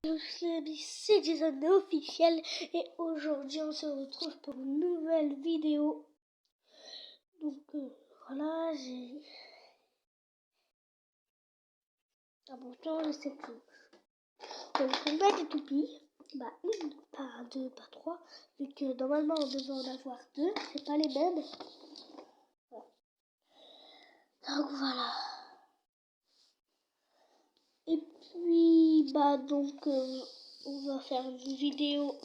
C'est Jason officiel et aujourd'hui on se retrouve pour une nouvelle vidéo. Donc voilà, j'ai un bouton, je sais plus. Donc on a des toupies, une, pas deux, pas trois, vu que normalement on devait en avoir deux, c'est pas les mêmes. Voilà. Donc voilà. Et puis on va faire une vidéo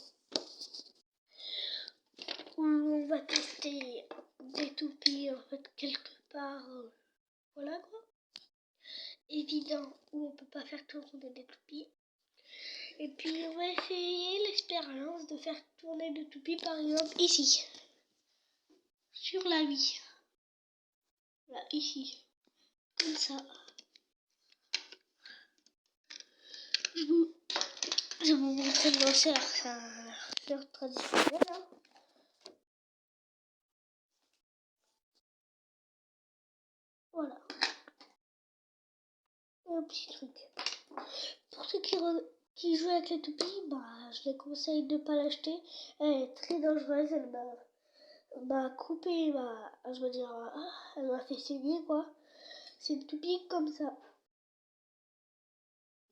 où on va tester des toupies en fait quelque part, voilà quoi, évident, où on peut pas faire tourner des toupies. Et puis on va essayer l'expérience de faire tourner des toupies par exemple ici, sur la vie, là ici, comme ça. Je vais vous montrer le lanceur, c'est un lanceur traditionnel. Hein. Voilà. Et un petit truc. Pour ceux qui jouent avec les toupies, je les conseille de ne pas l'acheter. Elle est très dangereuse. Elle m'a coupé, je veux dire, elle m'a fait saigner quoi. C'est une toupie comme ça,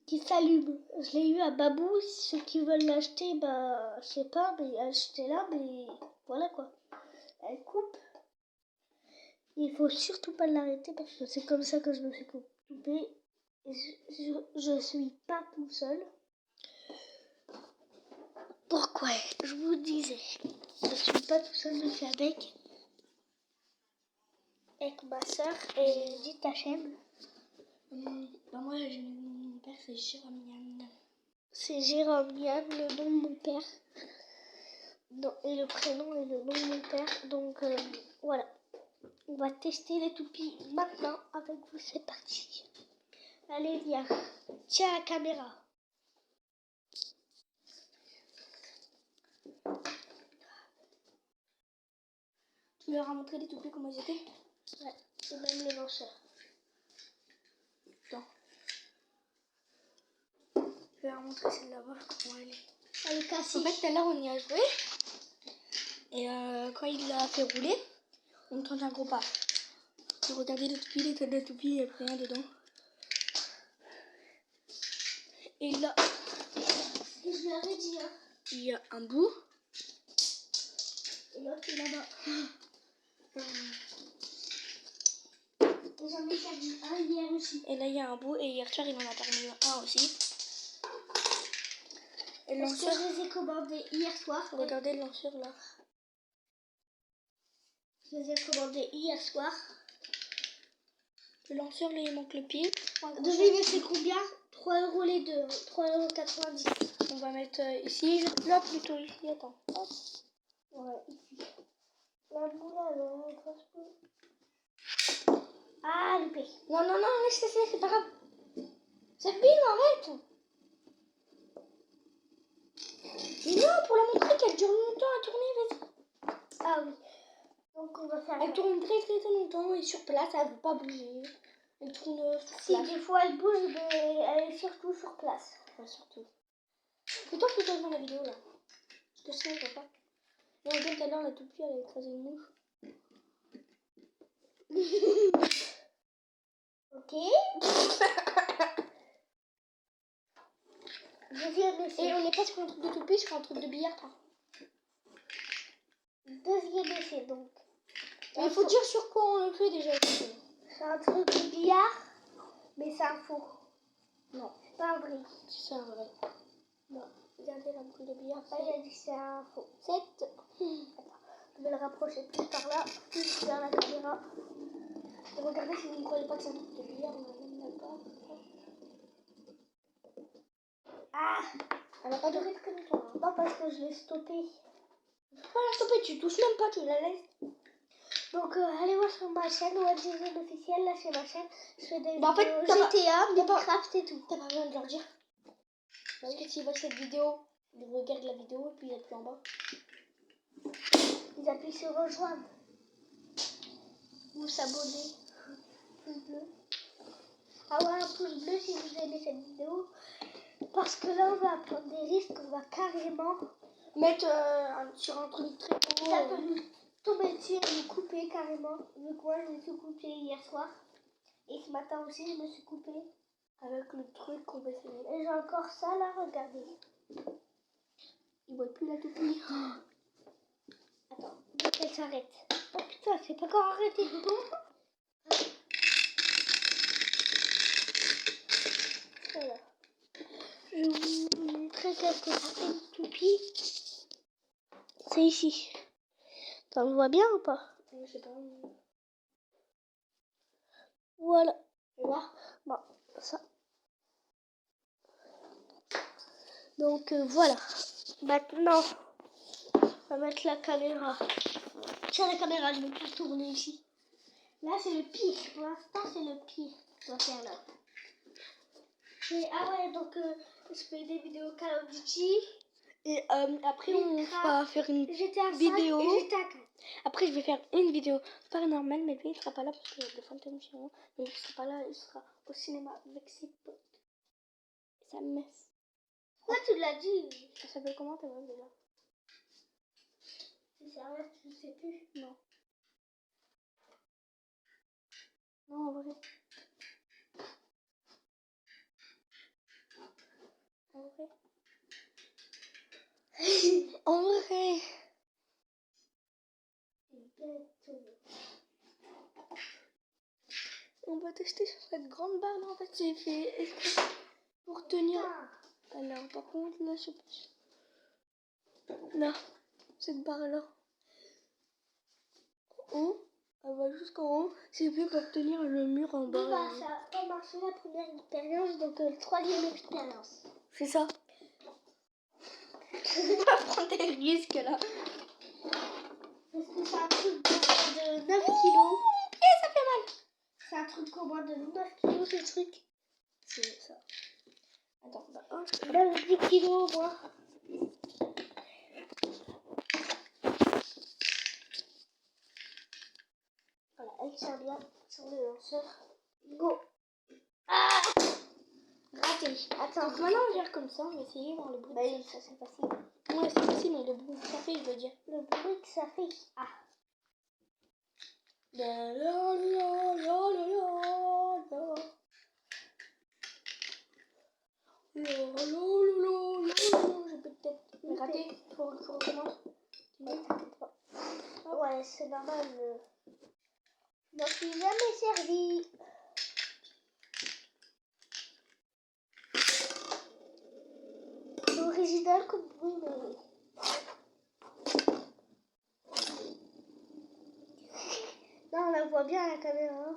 qui s'allume. Je l'ai eu à Babou. Ceux qui veulent l'acheter, je sais pas, mais achetez-la, mais voilà quoi. Elle coupe. Il faut surtout pas l'arrêter parce que c'est comme ça que je me suis coupée. Je suis pas tout seul. Pourquoi je vous disais, je suis pas tout seul, je suis avec ma soeur et dit ta chaîne. Moi, mon père, c'est Jérôme Yann. C'est Jérôme Yann, le nom de mon père. Et le prénom et le nom de mon père. Donc voilà. On va tester les toupies maintenant avec vous. C'est parti. Allez, viens. Tiens la caméra. Tu leur as montré les toupies comment ils étaient? Ouais, et même le lanceur. Attends. Je vais leur montrer celle-là, voir comment elle est. Elle est cassée. En fait, tout à l'heure, on y a joué. Et quand il l'a fait rouler, on entend un gros pas. J'ai regardé les toupies, les têtes de toupies, il n'y a plus rien dedans. Et là, Je l'avais dit, hein. Il y a un bout. Et l'autre est là-bas. J'en ai perdu un hier aussi. Et là, il y a un bout. Et hier soir, il en a perdu un aussi. Et le lanceur, que je les ai commandés hier soir. Regardez le lanceur là. Je les ai commandés hier soir. Le lanceur, là, il manque le pied. Devinez c'est combien? 3 € les deux. 3,90 €. On va mettre ici. Là, plutôt ici. Attends. Hop. Ouais, ici. La boule, alors, ah, loupé. Non, laisse, c'est pas grave. Ça filme, arrête. Mais non, pour la montrer qu'elle dure longtemps à tourner, vas-y. Ah oui. Donc on va faire... Elle tourne très très très longtemps et sur place, elle ne veut pas bouger. Elle tourne sur si, place. des fois elle bouge, mais elle est surtout sur place. Ouais, surtout. Plutôt que dans la vidéo là. Je te sais, je vois pas. Et regarde tout à l'heure, la toupie, elle a écrasé une mouche. Ok. Deuxième essai. Et on n'est pas sur un truc de toupie, sur un truc de billard. Hein. Deuxième essai donc. Il faut dire sur quoi on le fait déjà. C'est un truc de billard, mais c'est un faux. Non, c'est pas un vrai. C'est un vrai. Non. Regardez la boule de billard. Après, il a dit que c'est un faux. 7. Attends, je vais le rapprocher plus par là, plus vers la caméra. Et regardez si vous ne croyez pas que c'est un truc de billard, on a même d'accord. Ah, elle n'a pas duré très longtemps. Hein. Non, parce que je l'ai stoppé. Faut la stopper, tu touches même pas, tu la laisses. Donc allez voir sur ma chaîne, What Jason officiel, là c'est ma chaîne. Je fais des en fait, GTA, Minecraft et tout. T'as pas besoin de leur dire. Parce que s'ils voient cette vidéo, ils regardent la vidéo et puis il y a plus en bas. Ils appuient sur rejoindre. Ou s'abonner. Pouce bleu. Ah ouais, un pouce bleu si vous aimez cette vidéo. Parce que là, on va prendre des risques, on va carrément mettre sur un truc très haut. ça peut nous tomber dessus et nous couper carrément. Donc moi, je me suis coupée hier soir. Et ce matin aussi, je me suis coupée. Avec le truc qu'on va essayer. Et j'ai encore ça là, regardez. Il voit plus la toupie. Attends, donc elle s'arrête. Oh putain, c'est pas encore arrêté. Voilà. Je vais vous montrer qu'est-ce que ça fait une toupie. C'est ici. T'en vois bien ou pas? Je sais pas. Voilà. Tu vois? Bon, ça. Donc voilà. Maintenant, on va mettre la caméra. Tiens la caméra, je vais pas tourner ici. Là c'est le pied. Pour l'instant c'est le pied. On va faire là. Ah ouais, donc je fais des vidéos Call of Duty. Et après, on va faire une GTA 5 vidéo. et GTA 4. Après, je vais faire une vidéo paranormale, mais lui, il sera pas là parce qu'il y a des fantômes chez moi. Mais il sera pas là, il sera au cinéma avec ses potes. Et sa messe. Pourquoi tu l'as dit? Ça s'appelle comment ta meuf déjà? C'est sérieux, je sais plus. Non. Non, en vrai. En vrai. En vrai. On va tester sur cette grande barre là. En fait, j'ai fait exprès pour tenir. Alors, par contre, là, je sais pas. Là, cette barre là. En haut, elle va jusqu'en haut. C'est fait pour tenir le mur en bas. Bah, ça a pas marché la première expérience, donc le troisième expérience. C'est ça. On va prendre des risques là. Parce que c'est un truc de 9 kilos. Et ça fait mal. C'est un truc au moins de 9 kilos, ce truc. C'est ça. Attends, bah, oh, 10 kilos, moi. Voilà, elle tient bien sur le lanceur. Go. Ah, raté. Attends, donc maintenant on gère comme ça, on va essayer voir le bruit. Bah oui, ça c'est facile. Ouais, c'est facile, mais le bruit que ça fait, je veux dire. Le bruit que ça fait. Ah. La la la la la la la. J'ai peut-être raté, faut que je recommence. Ouais, c'est normal. Je m'en suis jamais servi. C'est original comme bruit, mais... Là, on la voit bien à la caméra.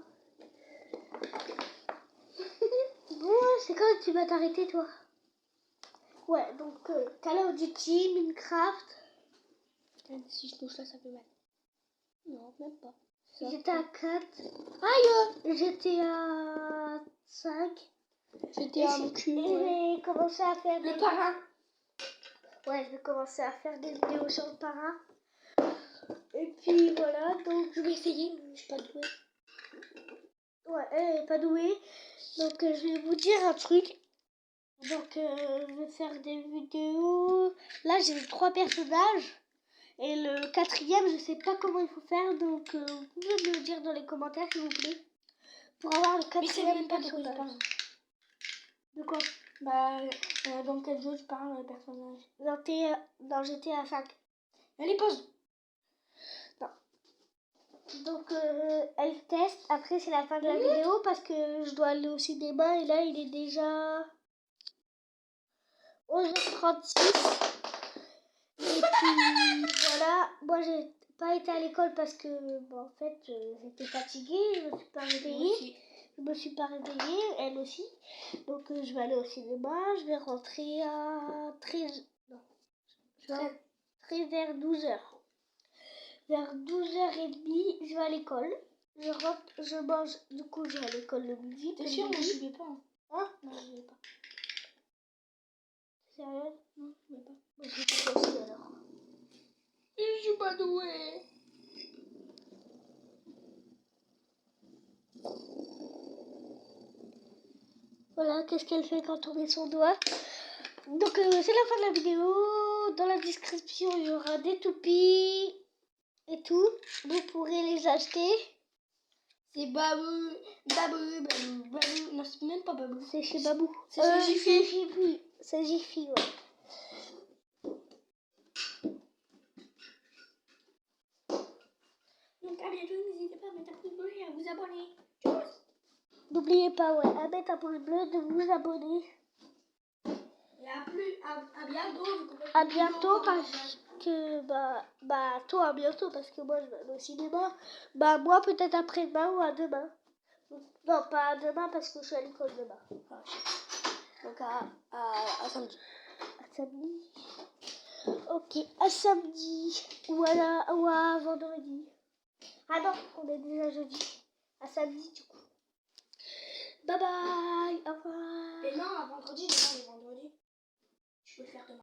Bon, c'est quand tu vas t'arrêter, toi? Ouais, donc Call of Duty, Minecraft. Si je touche là, ça fait mal. Non, même pas. GTA 4. Aïe! GTA 5. J'étais à mon cul. Et je vais commencer à faire Le parrain. Ouais, je vais commencer à faire des vidéos sur le parrain. Et puis voilà, donc Je vais essayer, mais je suis pas douée. ouais, elle est pas douée. Donc je vais vous dire un truc. Donc je vais faire des vidéos. Là j'ai 3 personnages. Et le 4e, je sais pas comment il faut faire. Donc vous pouvez me le dire dans les commentaires s'il vous plaît. Pour avoir le 4e Mais c'est même pas de quoi je personnage. parle. De quoi? Bah, dans quel jeu je parle, le personnage? Dans GTA 5. Allez, pause! Donc elle teste, après c'est la fin de la vidéo parce que je dois aller au cinéma et là il est déjà 11h36. Et puis voilà, moi j'ai pas été à l'école parce que bon, en fait j'étais fatiguée, je me suis pas réveillée. Je me suis pas réveillée, elle aussi. Donc je vais aller au cinéma, je vais rentrer à 13. Non, je vais rentrer vers 12h. Vers 12h30, je vais à l'école. Je rentre, je mange, du coup je vais à l'école le midi. T'es sûr, moi je vais pas. Hein? Non, je vais pas. Sérieux? Non, je vais pas. Moi je vais pas aussi alors. Je suis pas douée. Voilà, qu'est-ce qu'elle fait quand on met son doigt? Donc c'est la fin de la vidéo. Dans la description il y aura des toupies et tout. Vous pourrez les acheter. C'est Babou, Babou, Babou, Babou. Non, c'est même pas Babou. C'est chez Babou. C'est chez Jiffy. C'est Jiffy, ouais. Donc à bientôt, n'hésitez pas à mettre un pouce bleu et à vous abonner. N'oubliez pas, ouais, à mettre un pouce bleu, de vous abonner. Et à bientôt. À bientôt parce que toi à bientôt parce que moi je vais aller au cinéma. Moi peut-être après-demain ou à demain. Non, pas à demain parce que je suis à l'école demain. Donc à samedi. À samedi. Ok, à samedi ou à vendredi. Ah non, on est déjà jeudi. À samedi du coup. Bye bye, au revoir. Et non, à vendredi, demain, les vendredis. Je peux le faire demain.